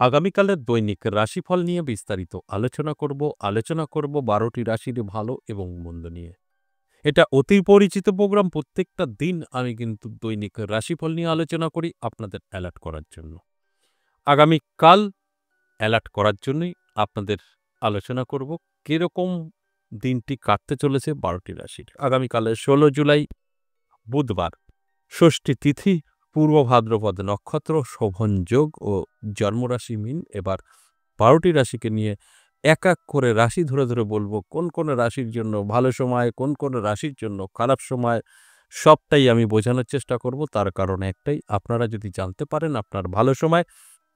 আগামীকালের দৈনিক রাশিফল নিয়ে বিস্তারিত আলোচনা করব ১২টি রাশির ভালো এবং মন্দ নিয়ে। এটা অতি পরিচিত প্রোগ্রাম। প্রত্যেকটা দিন আমি কিন্তু দৈনিক রাশিফল নিয়ে আলোচনা করি আপনাদের অ্যালার্ট করার জন্য। আগামীকাল অ্যালার্ট করার জন্যই আপনাদের আলোচনা করব কিরকম দিনটি কাটতে চলেছে ১২টি রাশির। আগামীকালের ১৬ জুলাই বুধবার, ষষ্ঠী তিথি, পূর্ব ভাদ্রপদ নক্ষত্র, শোভন যোগ ও জন্মরাশি মিন। এবার ১২টি রাশিকে নিয়ে এক এক করে রাশি ধরে ধরে বলবো কোন কোন রাশির জন্য ভালো সময়, কোন কোন রাশির জন্য খারাপ সময়, সবটাই আমি বোঝানোর চেষ্টা করব। তার কারণ একটাই, আপনারা যদি জানতে পারেন আপনার ভালো সময়,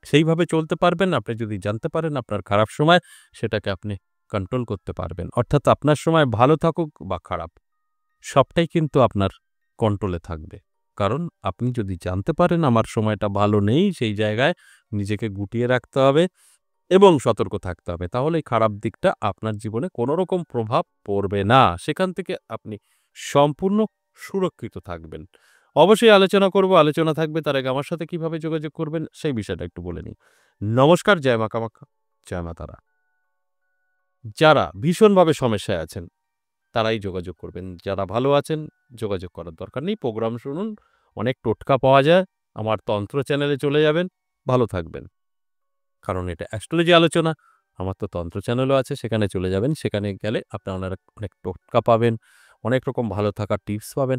সেইভাবে চলতে পারবেন। আপনি যদি জানতে পারেন আপনার খারাপ সময়, সেটাকে আপনি কন্ট্রোল করতে পারবেন। অর্থাৎ আপনার সময় ভালো থাকুক বা খারাপ, সবটাই কিন্তু আপনার কন্ট্রোলে থাকবে। কারণ আপনি যদি জানতে পারেন আমার সময়টা ভালো নেই, সেই জায়গায় নিজেকে গুটিয়ে রাখতে হবে এবং সতর্ক থাকতে হবে। তাহলে এই খারাপ দিকটা আপনার জীবনে কোনো রকম প্রভাব পড়বে না। সেখান থেকে আপনি সম্পূর্ণ সুরক্ষিত থাকবেন। অবশ্যই আলোচনা করব, আলোচনা থাকবে। তার আগে আমার সাথে কিভাবে যোগাযোগ করবেন সেই বিষয়টা একটু বলে নিই। নমস্কার, জয় মা কামাখ্যা, জয় মা তারা। যারা ভীষণভাবে সমস্যায় আছেন তারাই যোগাযোগ করবেন। যারা ভালো আছেন যোগাযোগ করার দরকার নেই। প্রোগ্রাম শুনুন, অনেক টোটকা পাওয়া যায়। আমার তন্ত্র চ্যানেলে চলে যাবেন, ভালো থাকবেন। কারণ এটা অ্যাস্ট্রোলজি আলোচনা। আমার তো তন্ত্র চ্যানেলও আছে, সেখানে চলে যাবেন। সেখানে গেলে আপনারা অনেক টোটকা পাবেন, অনেক রকম ভালো থাকার টিপস পাবেন।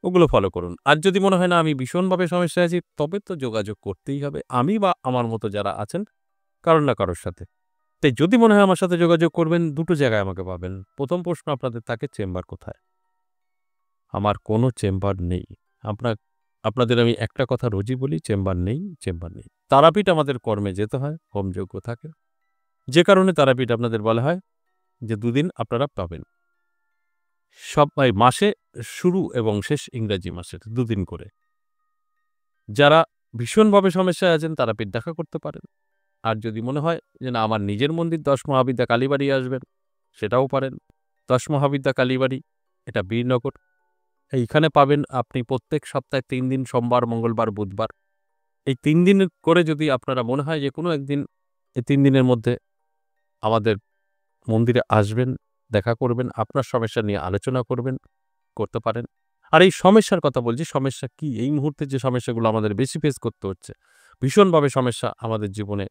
ওগুলো ফলো করুন। আর যদি মনে হয় না আমি ভীষণভাবে সমস্যায় আছি, তবে তো যোগাযোগ করতেই হবে আমি বা আমার মতো যারা আছেন কারোর না কারোর সাথে। তাই যদি মনে হয় আমার সাথে যোগাযোগ করবেন, দুটো জায়গায় আমাকে পাবেন। প্রথম প্রশ্ন আপনাদের থাকে, চেম্বার কোথায়? আমার কোনো চেম্বার নেই। আপনা আপনাদের আমি একটা কথা রোজই বলি, চেম্বার নেই, চেম্বার নেই। তারাপীঠ আমাদের কর্মে যেতে হয়, হোমযজ্ঞ থাকে। যে কারণে তারাপীঠ আপনাদের বলা হয় যে ২ দিন আপনারা পাবেন। মাসে শুরু এবং শেষ ইংরেজি মাসের ২ দিন করে। যারা ভীষণভাবে সমস্যায় আছেন তারাপীঠ দেখা করতে পারেন। আর যদি মনে হয় যে না আমার নিজের মন্দির ১০ মহাবিদ্যা কালীবাড়ি আসবেন, সেটাও পারেন। ১০ মহাবিদ্যা কালীবাড়ি, এটা বীরনগর। এইখানে পাবেন আপনি প্রত্যেক সপ্তাহে ৩ দিন, সোমবার, মঙ্গলবার, বুধবার। এই ৩ দিন করে যদি আপনারা মনে হয় যে কোনো একদিন এই ৩ দিনের মধ্যে আমাদের মন্দিরে আসবেন, দেখা করবেন, আপনার সমস্যা নিয়ে আলোচনা করতে পারেন। আর এই সমস্যার কথা বলছি, সমস্যা কি? এই মুহূর্তে যে সমস্যাগুলো আমাদের বেশি ফেস করতে হচ্ছে, ভীষণভাবে সমস্যা আমাদের জীবনে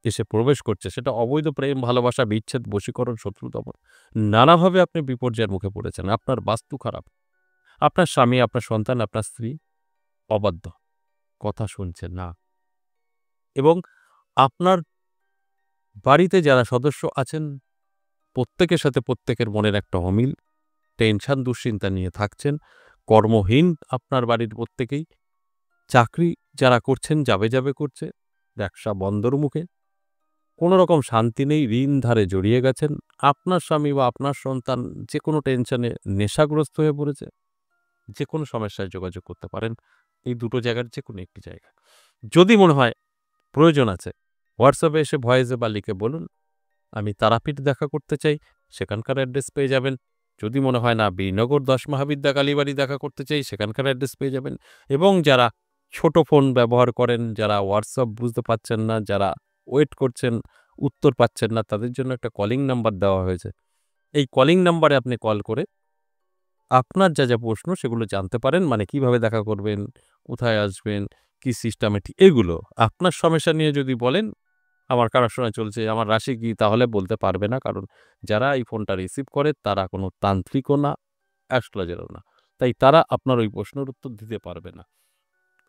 এসে প্রবেশ করছে, সেটা অবৈধ প্রেম, ভালোবাসা, বিচ্ছেদ, বশীকরণ, শত্রুতামন। নানাভাবে আপনি বিপর্যয়ের মুখে পড়েছেন। আপনার বাস্তু খারাপ। আপনার স্বামী, আপনার সন্তান, আপনার স্ত্রী অবাধ্য, কথা শুনছে না এবং আপনার বাড়িতে যারা সদস্য আছেন প্রত্যেকের সাথে প্রত্যেকের মনের একটা অমিল, টেনশন, দুশ্চিন্তা নিয়ে থাকছেন। কর্মহীন আপনার বাড়ির প্রত্যেকেই। চাকরি যারা করছেন যাবে করছে। ব্যবসা বন্ধর মুখে। কোনো রকম শান্তি নেই, ঋণ ধারে জড়িয়ে গেছেন। আপনার স্বামী বা আপনার সন্তান যেকোনো টেনশনে নেশাগ্রস্ত হয়ে পড়েছে। যেকোনো সমস্যায় যোগাযোগ করতে পারেন এই দুটো জায়গার যেকোনো একটি জায়গায়। যদি মনে হয় প্রয়োজন আছে, হোয়াটসঅ্যাপে এসে ভয়েসে বা লিখে বলুন, আমি তারাপীঠ দেখা করতে চাই, সেখানকার অ্যাড্রেস পেয়ে যাবেন। যদি মনে হয় না বীরনগর ১০ মহাবিদ্যা কালীবাড়ি দেখা করতে চাই, সেখানকার অ্যাড্রেস পেয়ে যাবেন। এবং যারা ছোট ফোন ব্যবহার করেন, যারা হোয়াটসঅ্যাপ বুঝতে পারছেন না, যারা ওয়েট করছেন, উত্তর পাচ্ছেন না, তাদের জন্য একটা কলিং নাম্বার দেওয়া হয়েছে। এই কলিং নাম্বারে আপনি কল করে আপনার যা প্রশ্ন সেগুলো জানতে পারেন। মানে কিভাবে দেখা করবেন, কোথায় আসবেন, কি সিস্টেমেটিক, এগুলো। আপনার সমস্যা নিয়ে যদি বলেন, আমার খারাপ সময় চলছে, আমার রাশি কি, তাহলে বলতে পারবে না। কারণ যারা এই ফোনটা রিসিভ করে তারা কোনো তান্ত্রিকও না, অ্যাস্ট্রোলজারও না। তাই তারা আপনার ওই প্রশ্নের উত্তর দিতে পারবে না।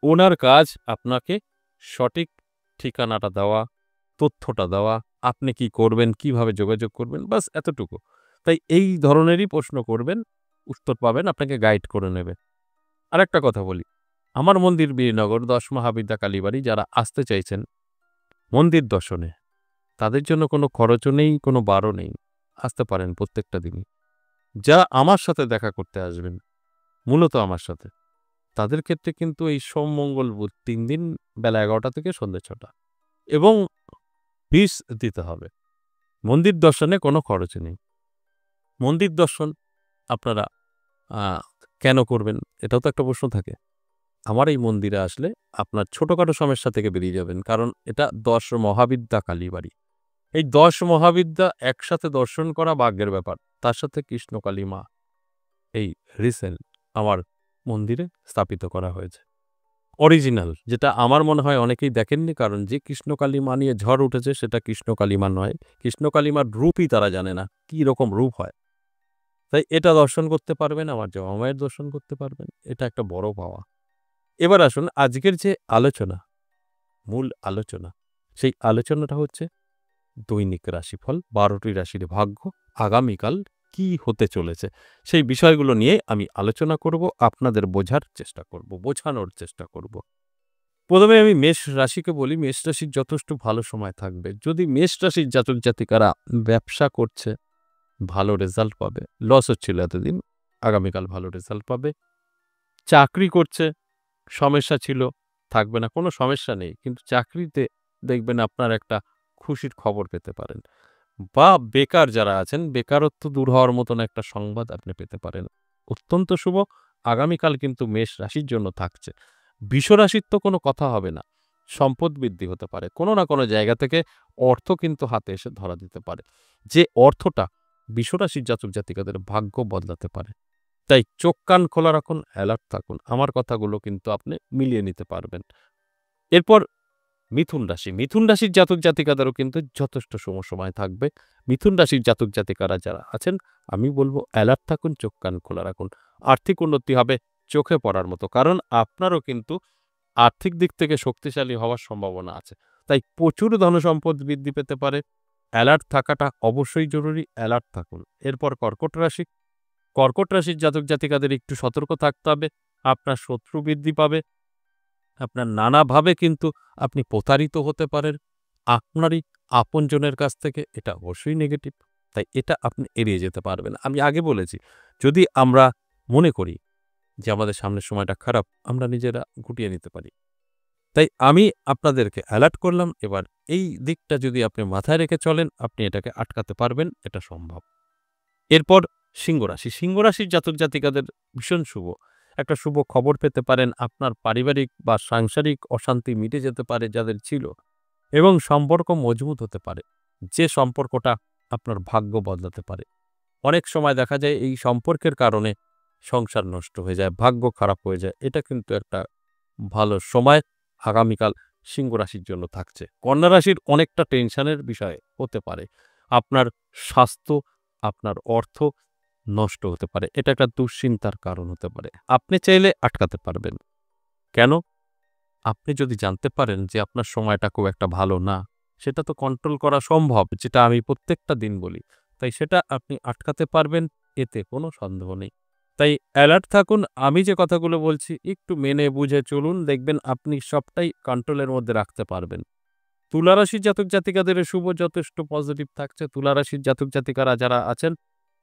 ওনার কাজ আপনাকে সঠিক ঠিকানাটা দেওয়া, তথ্যটা দেওয়া, আপনি কি করবেন, কিভাবে যোগাযোগ করবেন, বাস এতটুকু। তাই এই ধরনেরই প্রশ্ন করবেন, উত্তর পাবেন, আপনাকে গাইড করে নেবে। আরেকটা কথা বলি, আমার মন্দির বীরনগর ১০ মহাবিদ্যা কালীবাড়ি যারা আসতে চাইছেন মন্দির দর্শনে, তাদের জন্য কোনো খরচও নেই, কোনো বারও নেই। আসতে পারেন প্রত্যেকটা দিনই। যারা আমার সাথে দেখা করতে আসবেন, মূলত আমার সাথে, তাদের ক্ষেত্রে কিন্তু এই সোম, মঙ্গল, বুধ ৩ দিন বেলা ১১টা থেকে সন্ধ্যে ৬টা এবং ফিস দিতে হবে। মন্দির দর্শনে কোনো খরচ নেই। মন্দির দর্শন আপনারা আ কেন করবেন? এটাও তো একটা প্রশ্ন থাকে। আমার এই মন্দিরে আসলে আপনার ছোটখাটো সমস্যা থেকে বেরিয়ে যাবেন। কারণ এটা ১০ মহাবিদ্যা কালীবাড়ি। এই ১০ মহাবিদ্যা একসাথে দর্শন করা ভাগ্যের ব্যাপার। তার সাথে কৃষ্ণকালী মা এই রিসেন্ট আমার মন্দিরে স্থাপিত করা হয়েছে। অরিজিনাল যেটা আমার মনে হয় অনেকেই দেখেননি, কারণ যে কৃষ্ণকালী মা নিয়ে ঝড় উঠেছে সেটা কৃষ্ণকালী মা নয়। কৃষ্ণকালী মার রূপই তারা জানে না, কি রকম রূপ হয়। তাই এটা দর্শন করতে পারবেন, আমার জবা মায়ের দর্শন করতে পারবেন। এটা একটা বড় পাওয়া। এবার আসুন আজকের যে আলোচনা, মূল আলোচনা, সেই আলোচনাটা হচ্ছে দৈনিক রাশিফল, ১২টি রাশির ভাগ্য আগামীকাল কি হতে চলেছে সেই বিষয়গুলো নিয়ে আমি আলোচনা করব, আপনাদের বোঝার চেষ্টা করব, বোঝানোর চেষ্টা করব। প্রথমে আমি মেষ রাশিকে বলি, মেষ রাশির যথেষ্ট ভালো সময় থাকবে। যদি মেষ রাশির জাতক জাতিকারা ব্যবসা করছে, ভালো রেজাল্ট পাবে। লস হচ্ছিল এতদিন, আগামীকাল ভালো রেজাল্ট পাবে। চাকরি করছে, সমস্যা ছিল, থাকবে না, কোনো সমস্যা নেই। কিন্তু চাকরিতে দেখবেন আপনার একটা খুশির খবর পেতে পারেন। বা বেকার যারা আছেন, বেকারত্ব দূর হওয়ার মতন একটা সংবাদ আপনি পেতে পারেন। অত্যন্ত শুভ। আগামীকাল কিন্তু মেষ রাশির জন্য থাকছে। বৃষ রাশির তো কোনো কথা হবে না। সম্পদ বৃদ্ধি হতে পারে। কোনো না কোনো জায়গা থেকে অর্থ কিন্তু হাতে এসে ধরা দিতে পারে। যে অর্থটা বৃষ রাশির জাতক জাতিকাদের ভাগ্য বদলাতে পারে। তাই চোখ কান খোলা রাখুন, অ্যালার্ট থাকুন। আমার কথাগুলো কিন্তু আপনি মিলিয়ে নিতে পারবেন। এরপর মিথুন রাশি। মিথুন রাশির জাতক জাতিকাদেরও কিন্তু যথেষ্ট সময় থাকবে। মিথুন রাশির জাতক জাতিকারা যারা আছেন, আমি বলব অ্যালার্ট থাকুন, চোখ কান খোলা রাখুন। আর্থিক উন্নতি হবে চোখে পড়ার মতো। কারণ আপনারও কিন্তু আর্থিক দিক থেকে শক্তিশালী হওয়ার সম্ভাবনা আছে। তাই প্রচুর ধনসম্পদ বৃদ্ধি পেতে পারে। অ্যালার্ট থাকাটা অবশ্যই জরুরি, অ্যালার্ট থাকুন। এরপর কর্কট রাশি। কর্কট রাশির জাতক জাতিকাদের একটু সতর্ক থাকতে হবে। আপনার শত্রু বৃদ্ধি পাবে। আপনার নানাভাবে কিন্তু আপনি প্রতারিত হতে পারেন আপনারই আপনজনের কাছ থেকে। এটা অবশ্যই নেগেটিভ। তাই এটা আপনি এড়িয়ে যেতে পারবেন। আমি আগে বলেছি, যদি আমরা মনে করি যে আমাদের সামনের সময়টা খারাপ, আমরা নিজেরা গুটিয়ে নিতে পারি। তাই আমি আপনাদেরকে অ্যালার্ট করলাম। এবার এই দিকটা যদি আপনি মাথায় রেখে চলেন, আপনি এটাকে আটকাতে পারবেন, এটা সম্ভব। এরপর সিংহ রাশি। সিংহ রাশির জাতক জাতিকাদের ভীষণ শুভ। একটা শুভ খবর পেতে পারেন। আপনার পারিবারিক বা সাংসারিক অশান্তি মিটে যেতে পারে যাদের ছিল, এবং সম্পর্ক মজবুত হতে পারে। যে সম্পর্কটা আপনার ভাগ্য বদলাতে পারে। অনেক সময় দেখা যায় এই সম্পর্কের কারণে সংসার নষ্ট হয়ে যায়, ভাগ্য খারাপ হয়ে যায়। এটা কিন্তু একটা ভালো সময় আগামীকাল সিংহ রাশির জন্য থাকছে। কন্যা রাশির অনেকটা টেনশনের বিষয় হতে পারে। আপনার স্বাস্থ্য, আপনার অর্থ নষ্ট হতে পারে। এটা একটা দুশ্চিন্তার কারণ হতে পারে। আপনি চাইলে আটকাতে পারবেন। কেন? আপনি যদি জানতে পারেন যে আপনার সময়টা খুব একটা ভালো না, সেটা তো কন্ট্রোল করা সম্ভব, যেটা আমি প্রত্যেকটা দিন বলি। তাই সেটা আপনি আটকাতে পারবেন, এতে কোনো সন্দেহ নেই। তাই অ্যালার্ট থাকুন। আমি যে কথাগুলো বলছি একটু মেনে বুঝে চলুন, দেখবেন আপনি সবটাই কন্ট্রোলের মধ্যে রাখতে পারবেন। তুলা রাশির জাতক জাতিকাদের শুভ যথেষ্ট পজিটিভ থাকছে। তুলা রাশির জাতক জাতিকারা যারা আছেন,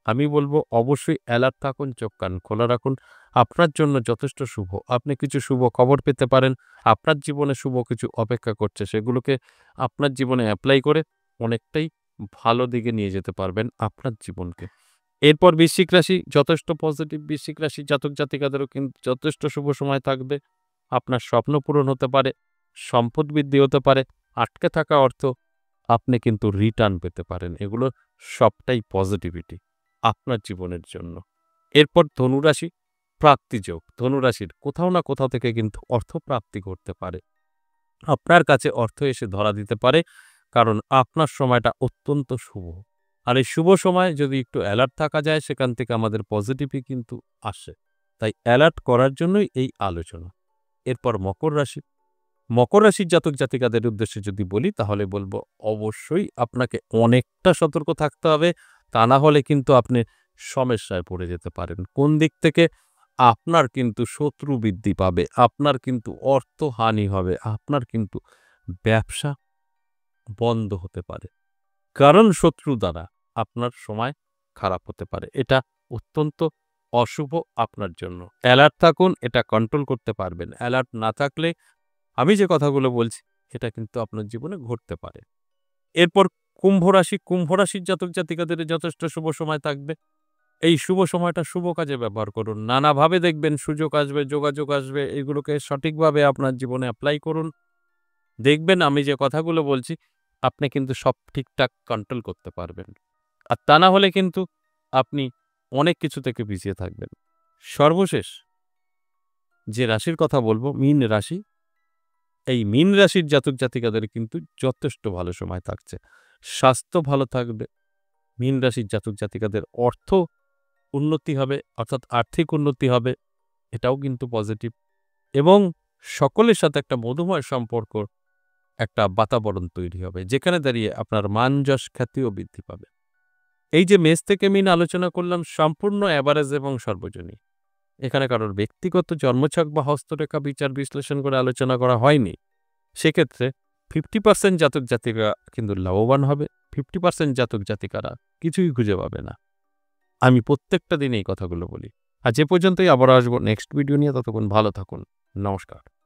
আমি বলব অবশ্যই অ্যালার্ট থাকুন, চোখ কান খোলা রাখুন। আপনার জন্য যথেষ্ট শুভ। আপনি কিছু শুভ খবর পেতে পারেন। আপনার জীবনে শুভ কিছু অপেক্ষা করছে। সেগুলোকে আপনার জীবনে এপ্লাই করে অনেকটাই ভালো দিকে নিয়ে যেতে পারবেন আপনার জীবনকে। এরপর বৃশ্চিক রাশি যথেষ্ট পজিটিভ। বৃশ্চিক রাশির জাতক জাতিকাদেরও কিন্তু যথেষ্ট শুভ সময় থাকবে। আপনার স্বপ্ন পূরণ হতে পারে, সম্পদ বৃদ্ধি হতে পারে, আটকে থাকা অর্থ আপনি কিন্তু রিটার্ন পেতে পারেন। এগুলো সবটাই পজিটিভিটি আপনার জীবনের জন্য। এরপর ধনুরাশি, প্রাপ্তিযোগ। ধনুরাশির কোথাও না কোথাও থেকে কিন্তু অর্থপ্রাপ্তি ঘটতে পারে। আপনার কাছে অর্থ এসে ধরা দিতে পারে, কারণ আপনার সময়টা অত্যন্ত শুভ। আর এই শুভ সময় যদি একটু অ্যালার্ট থাকা যায়, সেখান থেকে আমাদের পজিটিভই কিন্তু আসে। তাই অ্যালার্ট করার জন্যই এই আলোচনা। এরপর মকর রাশি। মকর রাশির জাতক জাতিকাদের উদ্দেশ্যে যদি বলি, তাহলে বলব অবশ্যই আপনাকে অনেকটা সতর্ক থাকতে হবে। তা না হলে কিন্তু আপনি সমস্যায় পড়ে যেতে পারেন। কোন দিক থেকে? আপনার কিন্তু শত্রু বৃদ্ধি পাবে, আপনার কিন্তু অর্থহানি হবে, আপনার কিন্তু ব্যবসা বন্ধ হতে পারে। কারণ শত্রু দ্বারা আপনার সময় খারাপ হতে পারে। এটা অত্যন্ত অশুভ আপনার জন্য। অ্যালার্ট থাকুন, এটা কন্ট্রোল করতে পারবেন। অ্যালার্ট না থাকলে আমি যে কথাগুলো বলছি, এটা কিন্তু আপনার জীবনে ঘটতে পারে। এরপর কুম্ভ রাশি। কুম্ভ রাশির জাতক জাতিকাদের যথেষ্ট শুভ সময় থাকবে। এই শুভ সময়টা শুভ কাজে ব্যবহার করুন। নানাভাবে দেখবেন সুযোগ আসবে, যোগাযোগ আসবে। এগুলোকে সঠিকভাবে আপনার জীবনে এপ্লাই করুন। দেখবেন আমি যে কথাগুলো বলছি, আপনি কিন্তু সব ঠিকঠাক কন্ট্রোল করতে পারবেন। আর তা না হলে কিন্তু আপনি অনেক কিছু থেকে পিছিয়ে থাকবেন। সর্বশেষ যে রাশির কথা বলব, মীন রাশি। এই মীন রাশির জাতক-জাতিকাদের কিন্তু যথেষ্ট ভালো সময় থাকছে। স্বাস্থ্য ভালো থাকবে। মীন রাশির জাতক-জাতিকাদের অর্থ উন্নতি হবে, অর্থাৎ আর্থিক উন্নতি হবে। এটাও কিন্তু পজিটিভ এবং সকলের সাথে একটা মধুময় সম্পর্ক, একটা বাতাবরণ তৈরি হবে। যেখানে দাঁড়িয়ে আপনার মান, যশ, খ্যাতিও বৃদ্ধি পাবে। এই যে মেষ থেকে মীন আলোচনা করলাম সম্পূর্ণ এভারেজ এবং সর্বজনীন। এখানে কারোর ব্যক্তিগত জন্মছক বা হস্তরেখা বিচার বিশ্লেষণ করে আলোচনা করা হয়নি। সেক্ষেত্রে 50% জাতক জাতিকা কিন্তু লাভবান হবে, 50% জাতক জাতিকারা কিছুই খুঁজে পাবে না। আমি প্রত্যেকটা দিন এই কথাগুলো বলি। আজ এ পর্যন্তই, আবারও আসবো নেক্সট ভিডিও নিয়ে। ততক্ষণ ভালো থাকুন। নমস্কার।